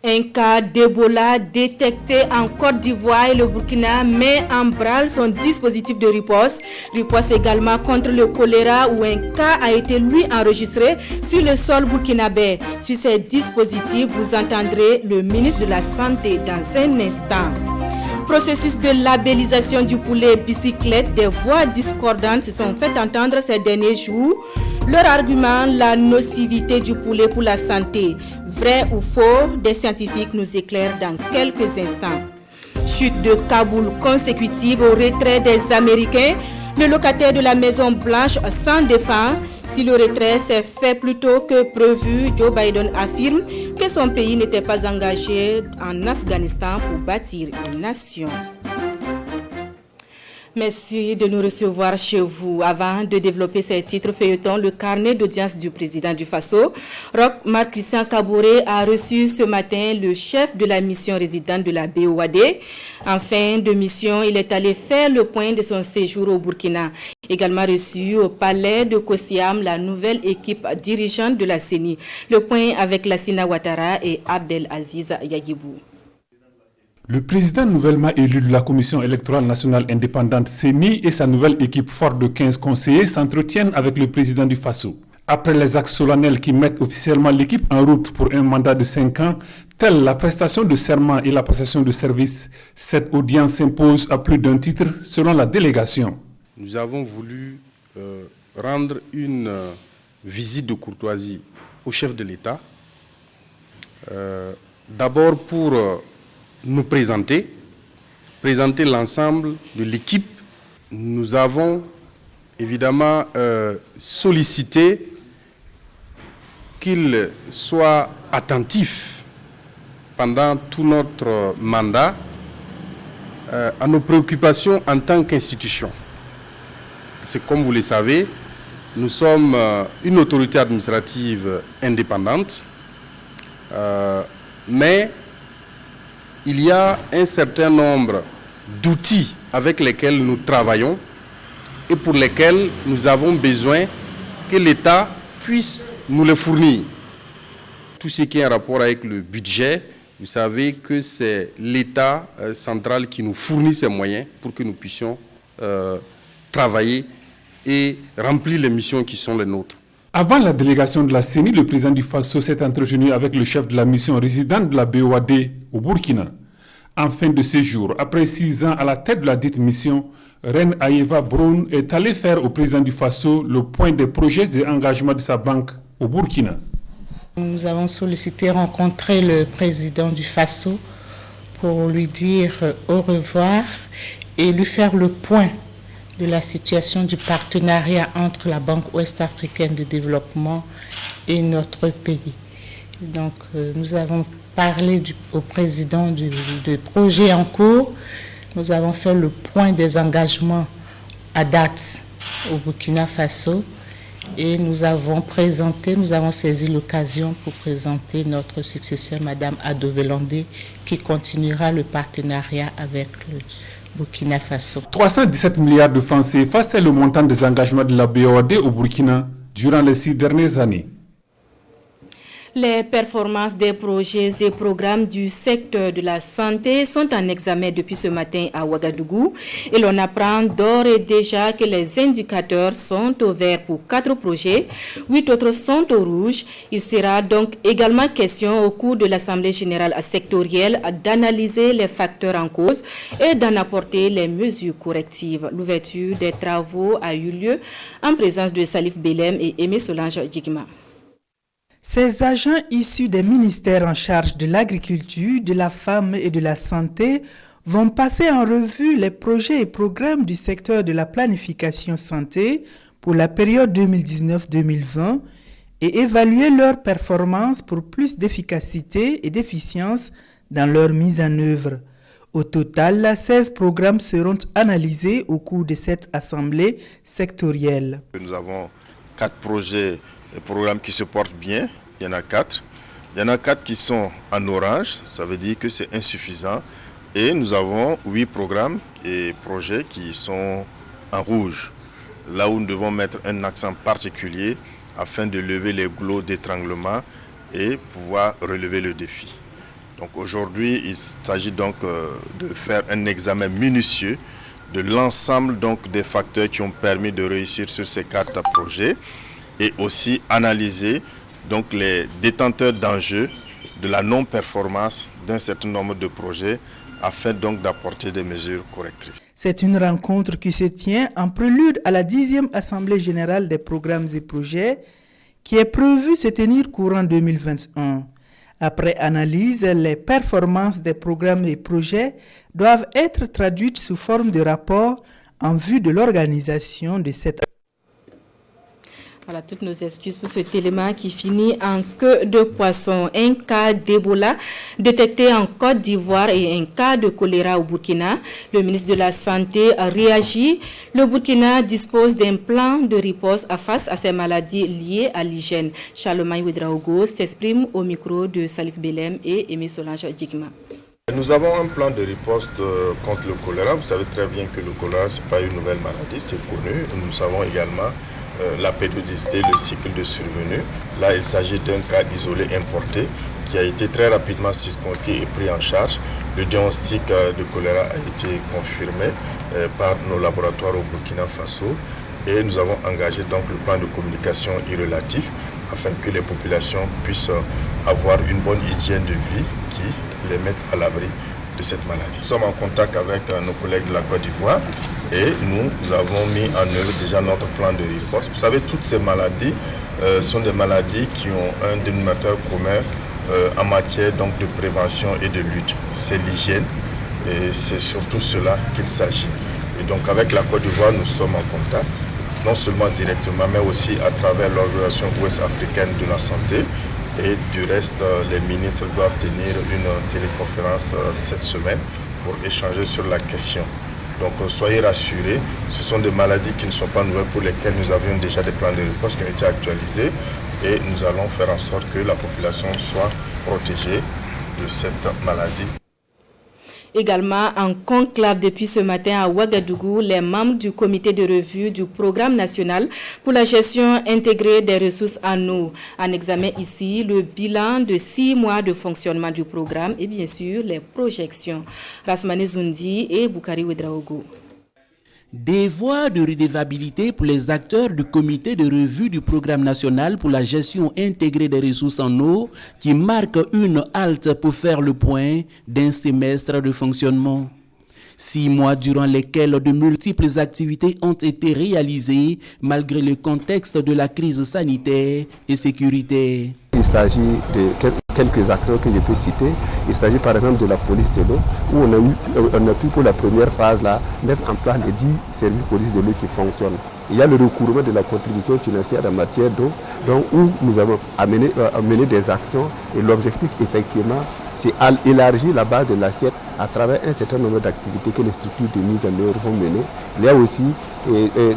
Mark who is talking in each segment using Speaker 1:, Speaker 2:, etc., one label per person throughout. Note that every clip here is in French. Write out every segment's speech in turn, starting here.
Speaker 1: Un cas d'Ebola détecté en Côte d'Ivoire et le Burkina met en branle son dispositif de riposte. Riposte également contre le choléra où un cas a été lui enregistré sur le sol burkinabé. Sur ces dispositifs, vous entendrez le ministre de la Santé dans un instant. Processus de labellisation du poulet bicyclette, des voix discordantes se sont fait entendre ces derniers jours. Leur argument, la nocivité du poulet pour la santé. Vrai ou faux, des scientifiques nous éclairent dans quelques instants. Chute de Kaboul consécutive au retrait des Américains. Le locataire de la Maison Blanche s'en défend. Si le retrait s'est fait plus tôt que prévu, Joe Biden affirme que son pays n'était pas engagé en Afghanistan pour bâtir une nation. Merci de nous recevoir chez vous. Avant de développer ces titres feuilletons, le carnet d'audience du président du Faso, Marc-Christian Kaboré, a reçu ce matin le chef de la mission résidente de la BOAD. En fin de mission, il est allé faire le point de son séjour au Burkina. Également reçu au palais de Kosiam la nouvelle équipe dirigeante de la CENI. Le point avec Lassina Ouattara et Abdelaziz Yagibou.
Speaker 2: Le président nouvellement élu de la Commission électorale nationale indépendante CENI et sa nouvelle équipe forte de 15 conseillers s'entretiennent avec le président du Faso. Après les actes solennels qui mettent officiellement l'équipe en route pour un mandat de 5 ans, telle la prestation de serment et la passation de service, cette audience s'impose à plus d'un titre selon la délégation.
Speaker 3: Nous avons voulu rendre une visite de courtoisie au chef de l'État, d'abord pour nous présenter l'ensemble de l'équipe. Nous avons évidemment sollicité qu'il soit attentif pendant tout notre mandat à nos préoccupations en tant qu'institution. C'est comme vous le savez, nous sommes une autorité administrative indépendante, mais il y a un certain nombre d'outils avec lesquels nous travaillons et pour lesquels nous avons besoin que l'État puisse nous les fournir. Tout ce qui est en rapport avec le budget, vous savez que c'est l'État central qui nous fournit ces moyens pour que nous puissions travailler et remplir les missions qui sont les nôtres.
Speaker 2: Avant la délégation de la CENI, le président du Faso s'est entretenu avec le chef de la mission résidente de la BOAD au Burkina. En fin de séjour, après 6 ans à la tête de la dite mission, Reine Ayeva Brown est allé faire au président du Faso le point des projets et engagements de sa banque au Burkina.
Speaker 4: Nous avons sollicité rencontrer le président du Faso pour lui dire au revoir et lui faire le point de la situation du partenariat entre la Banque ouest-africaine de développement et notre pays. Donc, nous avons parlé au président du projet en cours. Nous avons fait le point des engagements à date au Burkina Faso et nous avons saisi l'occasion pour présenter notre successeur, Madame Ado Velandé, qui continuera le partenariat avec le Burkina Faso.
Speaker 2: 317 milliards de francs CFA, c'est le montant des engagements de la BOAD au Burkina durant les 6 dernières années.
Speaker 1: Les performances des projets et programmes du secteur de la santé sont en examen depuis ce matin à Ouagadougou et l'on apprend d'ores et déjà que les indicateurs sont au vert pour 4 projets, 8 autres sont au rouge. Il sera donc également question au cours de l'Assemblée générale sectorielle d'analyser les facteurs en cause et d'en apporter les mesures correctives. L'ouverture des travaux a eu lieu en présence de Salif Belem et Aimé Solange Djigma.
Speaker 5: Ces agents issus des ministères en charge de l'agriculture, de la femme et de la santé vont passer en revue les projets et programmes du secteur de la planification santé pour la période 2019-2020 et évaluer leurs performances pour plus d'efficacité et d'efficience dans leur mise en œuvre. Au total, 16 programmes seront analysés au cours de cette assemblée sectorielle.
Speaker 6: Nous avons 4 projets et programmes qui se portent bien, il y en a 4. Il y en a 4 qui sont en orange, ça veut dire que c'est insuffisant. Et nous avons 8 programmes et projets qui sont en rouge, là où nous devons mettre un accent particulier afin de lever les goulots d'étranglement et pouvoir relever le défi. Donc aujourd'hui, il s'agit donc de faire un examen minutieux de l'ensemble donc des facteurs qui ont permis de réussir sur ces 4 projets et aussi analyser donc les détenteurs d'enjeux de la non-performance d'un certain nombre de projets afin donc d'apporter des mesures correctrices.
Speaker 5: C'est une rencontre qui se tient en prélude à la 10e Assemblée générale des programmes et projets qui est prévue se tenir courant 2021. Après analyse, les performances des programmes et projets doivent être traduites sous forme de rapport en vue de l'organisation de cette.
Speaker 1: Voilà, toutes nos excuses pour cet élément qui finit en queue de poisson. Un cas d'Ebola détecté en Côte d'Ivoire et un cas de choléra au Burkina. Le ministre de la Santé a réagi. Le Burkina dispose d'un plan de riposte face à ces maladies liées à l'hygiène. Charlemagne Ouedraogo s'exprime au micro de Salif Belem et Aimé Solange Djigma.
Speaker 6: Nous avons un plan de riposte contre le choléra. Vous savez très bien que le choléra, ce n'est pas une nouvelle maladie, c'est connu. Nous savons également la périodicité, le cycle de survenue. Là, il s'agit d'un cas isolé importé qui a été très rapidement circonscrit et pris en charge. Le diagnostic de choléra a été confirmé par nos laboratoires au Burkina Faso et nous avons engagé donc le plan de communication irrélatif afin que les populations puissent avoir une bonne hygiène de vie qui les mette à l'abri de cette maladie. Nous sommes en contact avec nos collègues de la Côte d'Ivoire et nous avons mis en œuvre déjà notre plan de riposte. Vous savez, toutes ces maladies sont des maladies qui ont un dénominateur commun en matière donc, de prévention et de lutte. C'est l'hygiène et c'est surtout cela qu'il s'agit. Et donc avec la Côte d'Ivoire, nous sommes en contact, non seulement directement, mais aussi à travers l'Organisation ouest-africaine de la santé. Et du reste, les ministres doivent tenir une téléconférence cette semaine pour échanger sur la question. Donc soyez rassurés, ce sont des maladies qui ne sont pas nouvelles pour lesquelles nous avions déjà des plans de riposte qui ont été actualisés et nous allons faire en sorte que la population soit protégée de cette maladie.
Speaker 1: Également en conclave depuis ce matin à Ouagadougou, les membres du comité de revue du programme national pour la gestion intégrée des ressources en eau. En examen ici le bilan de 6 mois de fonctionnement du programme et bien sûr les projections. Rasmane Zoundi et Boukari Ouedraogo.
Speaker 7: Des voies de redevabilité pour les acteurs du comité de revue du programme national pour la gestion intégrée des ressources en eau qui marque une halte pour faire le point d'un semestre de fonctionnement. 6 mois durant lesquels de multiples activités ont été réalisées malgré le contexte de la crise sanitaire et sécuritaire.
Speaker 8: Il s'agit de quelques actions que je peux citer. Il s'agit par exemple de la police de l'eau, où on a pu pour la première phase là, mettre en place les 10 services police de l'eau qui fonctionnent. Il y a le recouvrement de la contribution financière en matière d'eau, où nous avons amené des actions et l'objectif effectivement c'est élargir la base de l'assiette à travers un certain nombre d'activités que les structures de mise en œuvre vont mener. Il y a aussi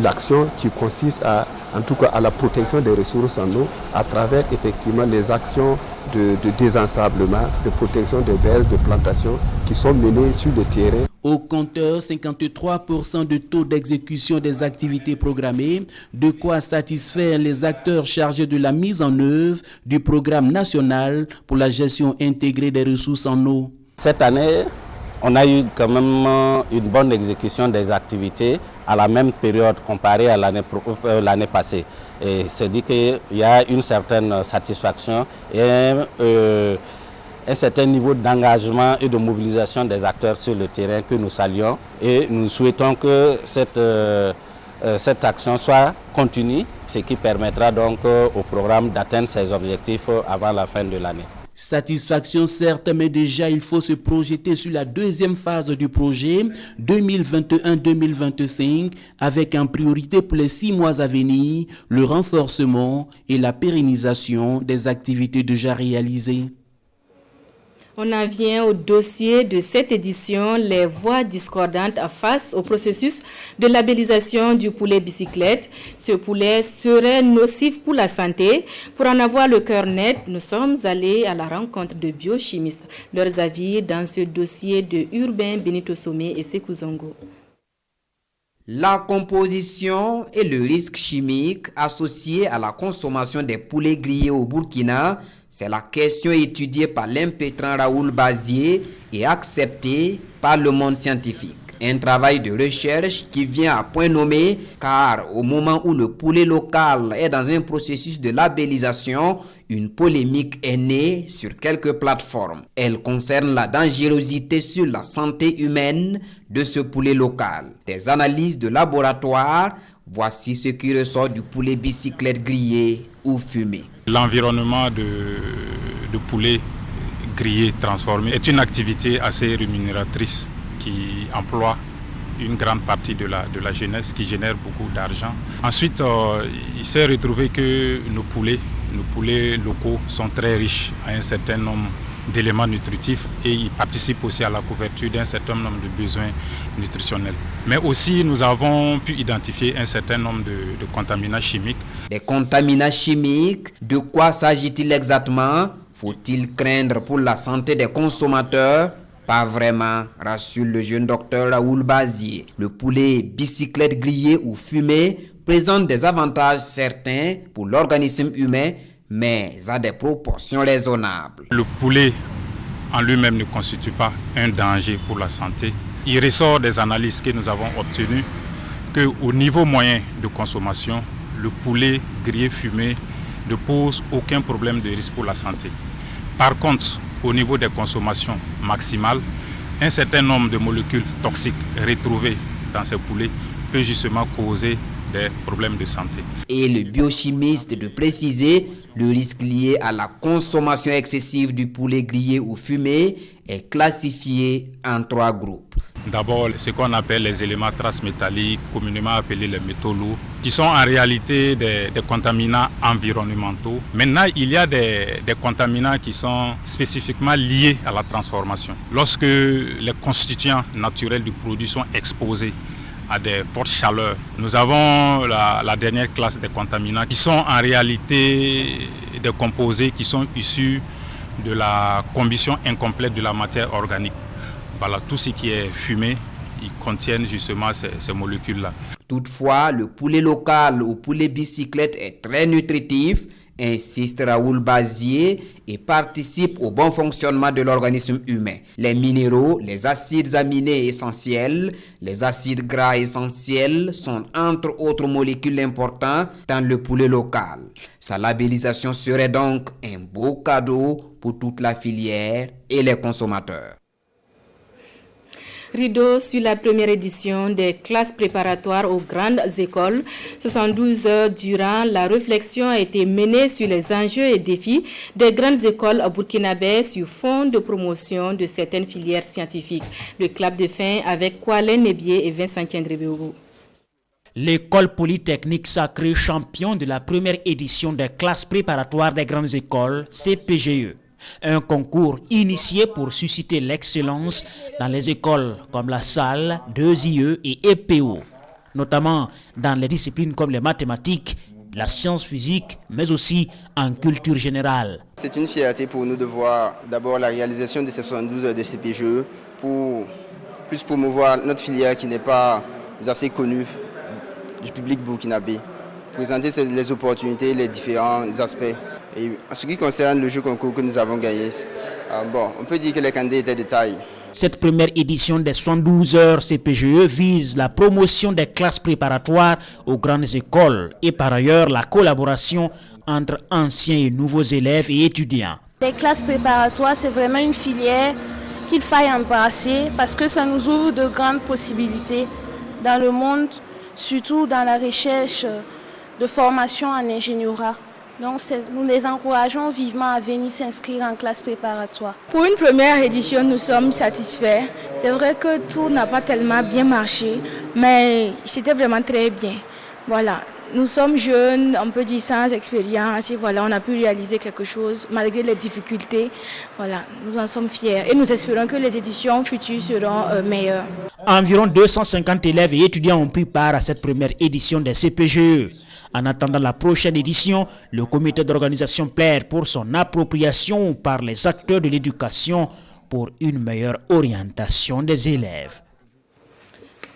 Speaker 8: l'action qui consiste en tout cas à la protection des ressources en eau à travers effectivement les actions de désensablement, de protection des berges, de plantation qui sont menées sur le terrain.
Speaker 7: Au compteur, 53% de taux d'exécution des activités programmées, de quoi satisfaire les acteurs chargés de la mise en œuvre du programme national pour la gestion intégrée des ressources en eau.
Speaker 9: Cette année, on a eu quand même une bonne exécution des activités à la même période comparée à l'année passée. Et c'est dit qu'il y a une certaine satisfaction et un certain niveau d'engagement et de mobilisation des acteurs sur le terrain que nous saluons et nous souhaitons que cette action soit continue, ce qui permettra donc au programme d'atteindre ses objectifs avant la fin de l'année.
Speaker 7: Satisfaction certes, mais déjà il faut se projeter sur la deuxième phase du projet 2021-2025 avec en priorité pour les 6 mois à venir le renforcement et la pérennisation des activités déjà réalisées.
Speaker 1: On en vient au dossier de cette édition, les voix discordantes face au processus de labellisation du poulet bicyclette. Ce poulet serait nocif pour la santé. Pour en avoir le cœur net, nous sommes allés à la rencontre de biochimistes. Leurs avis dans ce dossier de Urbain Benito Somé et Sekou Zongo.
Speaker 10: La composition et le risque chimique associé à la consommation des poulets grillés au Burkina, c'est la question étudiée par l'impétrant Raoul Bazier et acceptée par le monde scientifique. Un travail de recherche qui vient à point nommé car au moment où le poulet local est dans un processus de labellisation, une polémique est née sur quelques plateformes. Elle concerne la dangerosité sur la santé humaine de ce poulet local. Des analyses de laboratoire, voici ce qui ressort du poulet bicyclette grillé ou fumé.
Speaker 11: L'environnement de poulet grillé transformé est une activité assez rémunératrice qui emploie une grande partie de la jeunesse, qui génère beaucoup d'argent. Ensuite, il s'est retrouvé que nos poulets locaux sont très riches à un certain nombre d'éléments nutritifs et ils participent aussi à la couverture d'un certain nombre de besoins nutritionnels. Mais aussi, nous avons pu identifier un certain nombre de contaminants chimiques.
Speaker 10: Des contaminants chimiques, de quoi s'agit-il exactement? Faut-il craindre pour la santé des consommateurs? Pas vraiment, rassure le jeune docteur Raoul Bazier. Le poulet bicyclette grillé ou fumé présente des avantages certains pour l'organisme humain, mais à des proportions raisonnables.
Speaker 11: Le poulet en lui-même ne constitue pas un danger pour la santé. Il ressort des analyses que nous avons obtenues qu'au niveau moyen de consommation, le poulet grillé fumé ne pose aucun problème de risque pour la santé. Par contre, au niveau des consommations maximales, un certain nombre de molécules toxiques retrouvées dans ces poulets peut justement causer des problèmes de santé.
Speaker 10: Et le biochimiste de préciser, le risque lié à la consommation excessive du poulet grillé ou fumé est classifié en 3 groupes.
Speaker 11: D'abord, ce qu'on appelle les éléments traces métalliques, communément appelés les métaux lourds, qui sont en réalité des contaminants environnementaux. Maintenant, il y a des contaminants qui sont spécifiquement liés à la transformation. Lorsque les constituants naturels du produit sont exposés à des fortes chaleurs, nous avons la dernière classe des contaminants qui sont en réalité des composés qui sont issus de la combustion incomplète de la matière organique. Voilà, tout ce qui est fumé, ils contiennent justement ces molécules-là.
Speaker 10: Toutefois, le poulet local ou poulet bicyclette est très nutritif, insiste Raoul Bazier, et participe au bon fonctionnement de l'organisme humain. Les minéraux, les acides aminés essentiels, les acides gras essentiels sont entre autres molécules importantes dans le poulet local. Sa labellisation serait donc un beau cadeau pour toute la filière et les consommateurs.
Speaker 1: Rideau sur la première édition des classes préparatoires aux grandes écoles. 72 heures durant, la réflexion a été menée sur les enjeux et défis des grandes écoles burkinabè sur fond de promotion de certaines filières scientifiques. Le clap de fin avec Kwalen Nebié et Vincent Kendrébéogo.
Speaker 7: L'école polytechnique sacrée champion de la première édition des classes préparatoires des grandes écoles, CPGE. Un concours initié pour susciter l'excellence dans les écoles comme la Salle, 2IE et EPO, notamment dans les disciplines comme les mathématiques, la science physique, mais aussi en culture générale.
Speaker 12: C'est une fierté pour nous de voir d'abord la réalisation de ces 72 heures de CPGE pour plus promouvoir notre filière qui n'est pas assez connue du public burkinabé, présenter les opportunités, les différents aspects. Et en ce qui concerne le jeu concours que nous avons gagné, on peut dire que les candidats étaient de taille.
Speaker 7: Cette première édition des 72 heures CPGE vise la promotion des classes préparatoires aux grandes écoles et par ailleurs la collaboration entre anciens et nouveaux élèves et étudiants.
Speaker 13: Les classes préparatoires, c'est vraiment une filière qu'il faille embrasser parce que ça nous ouvre de grandes possibilités dans le monde, surtout dans la recherche de formation en ingénierie. Donc nous les encourageons vivement à venir s'inscrire en classe préparatoire.
Speaker 14: Pour une première édition, nous sommes satisfaits. C'est vrai que tout n'a pas tellement bien marché, mais c'était vraiment très bien. Voilà, nous sommes jeunes, on peut dire sans expérience, et voilà, on a pu réaliser quelque chose malgré les difficultés. Voilà, nous en sommes fiers et nous espérons que les éditions futures seront meilleures.
Speaker 7: Environ 250 élèves et étudiants ont pris part à cette première édition des CPGE. En attendant la prochaine édition, le comité d'organisation plaide pour son appropriation par les acteurs de l'éducation pour une meilleure orientation des élèves.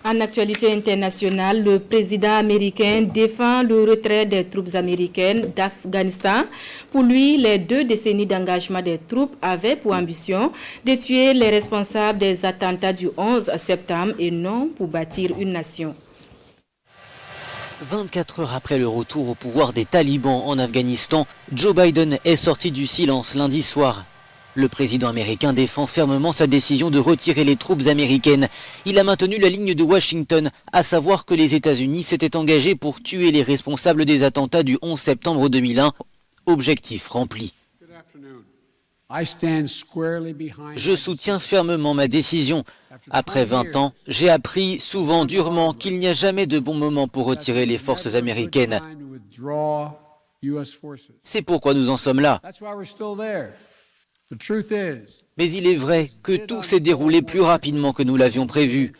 Speaker 1: En actualité internationale, le président américain défend le retrait des troupes américaines d'Afghanistan. Pour lui, les 2 décennies d'engagement des troupes avaient pour ambition de tuer les responsables des attentats du 11 septembre et non pour bâtir une nation.
Speaker 15: 24 heures après le retour au pouvoir des talibans en Afghanistan, Joe Biden est sorti du silence lundi soir. Le président américain défend fermement sa décision de retirer les troupes américaines. Il a maintenu la ligne de Washington, à savoir que les États-Unis s'étaient engagés pour tuer les responsables des attentats du 11 septembre 2001. Objectif rempli. Je soutiens fermement ma décision. Après 20 ans, j'ai appris souvent durement qu'il n'y a jamais de bon moment pour retirer les forces américaines. C'est pourquoi nous en sommes là. Mais il est vrai que tout s'est déroulé plus rapidement que nous l'avions prévu.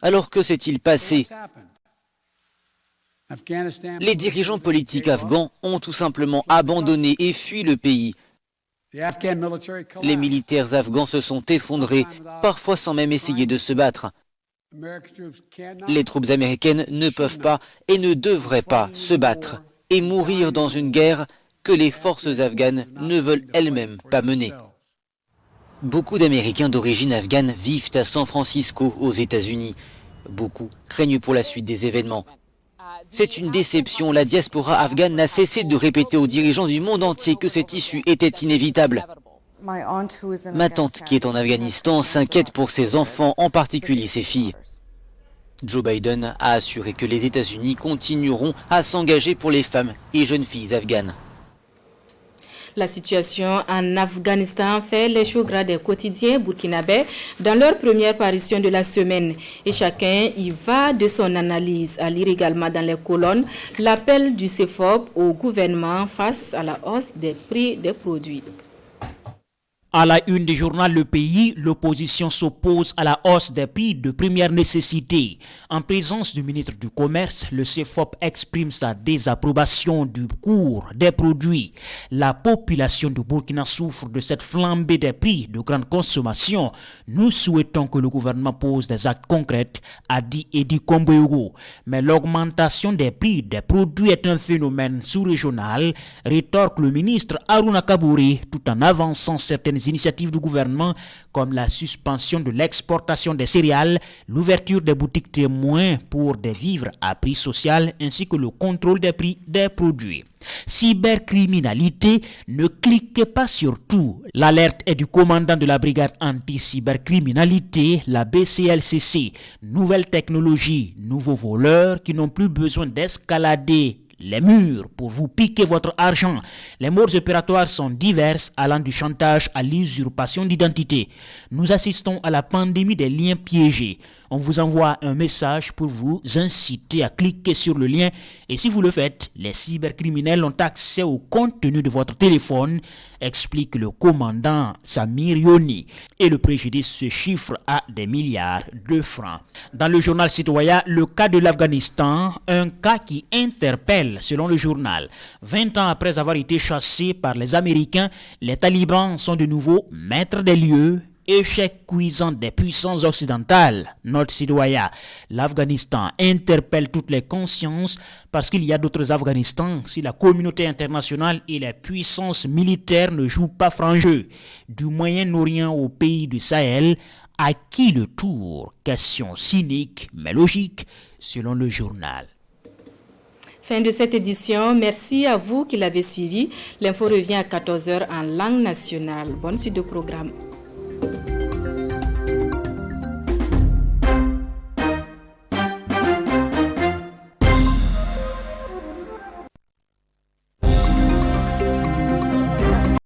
Speaker 15: Alors que s'est-il passé? Les dirigeants politiques afghans ont tout simplement abandonné et fui le pays. Les militaires afghans se sont effondrés, parfois sans même essayer de se battre. Les troupes américaines ne peuvent pas et ne devraient pas se battre et mourir dans une guerre que les forces afghanes ne veulent elles-mêmes pas mener. Beaucoup d'Américains d'origine afghane vivent à San Francisco, aux États-Unis. Beaucoup craignent pour la suite des événements. C'est une déception. La diaspora afghane n'a cessé de répéter aux dirigeants du monde entier que cette issue était inévitable. Ma tante, qui est en Afghanistan, s'inquiète pour ses enfants, en particulier ses filles. Joe Biden a assuré que les États-Unis continueront à s'engager pour les femmes et jeunes filles afghanes.
Speaker 1: La situation en Afghanistan fait les choux gras des quotidiens burkinabés dans leur première parution de la semaine. Et chacun y va de son analyse. À lire également dans les colonnes l'appel du CEFOP au gouvernement face à la hausse des prix des produits.
Speaker 7: À la une du journal Le Pays, l'opposition s'oppose à la hausse des prix de première nécessité. En présence du ministre du Commerce, le CEFOP exprime sa désapprobation du cours des produits. La population du Burkina souffre de cette flambée des prix de grande consommation. Nous souhaitons que le gouvernement pose des actes concrets, a dit Edi Komboego. Mais l'augmentation des prix des produits est un phénomène sous-régional, rétorque le ministre Haruna Kabouré, tout en avançant certaines initiatives du gouvernement comme la suspension de l'exportation des céréales, l'ouverture des boutiques témoins pour des vivres à prix social ainsi que le contrôle des prix des produits. Cybercriminalité, ne cliquez pas sur tout. L'alerte est du commandant de la brigade anti-cybercriminalité, la BCLCC. Nouvelle technologie, nouveaux voleurs qui n'ont plus besoin d'escalader les murs pour vous piquer votre argent. Les modes opératoires sont diverses, allant du chantage à l'usurpation d'identité. Nous assistons à la pandémie des liens piégés. On vous envoie un message pour vous inciter à cliquer sur le lien et si vous le faites, les cybercriminels ont accès au contenu de votre téléphone, explique le commandant Samir Yoni. Et le préjudice se chiffre à des milliards de francs. Dans le journal citoyen, le cas de l'Afghanistan, un cas qui interpelle selon le journal. 20 ans après avoir été chassés par les Américains, les talibans sont de nouveau maîtres des lieux. Échec cuisant des puissances occidentales, note citoyen. L'Afghanistan interpelle toutes les consciences parce qu'il y a d'autres Afghanistans si la communauté internationale et les puissances militaires ne jouent pas franc jeu. Du Moyen-Orient au pays du Sahel, à qui le tour? Question cynique mais logique selon le journal.
Speaker 1: Fin de cette édition. Merci à vous qui l'avez suivi. L'info revient à 14h en langue nationale. Bonne suite de programme.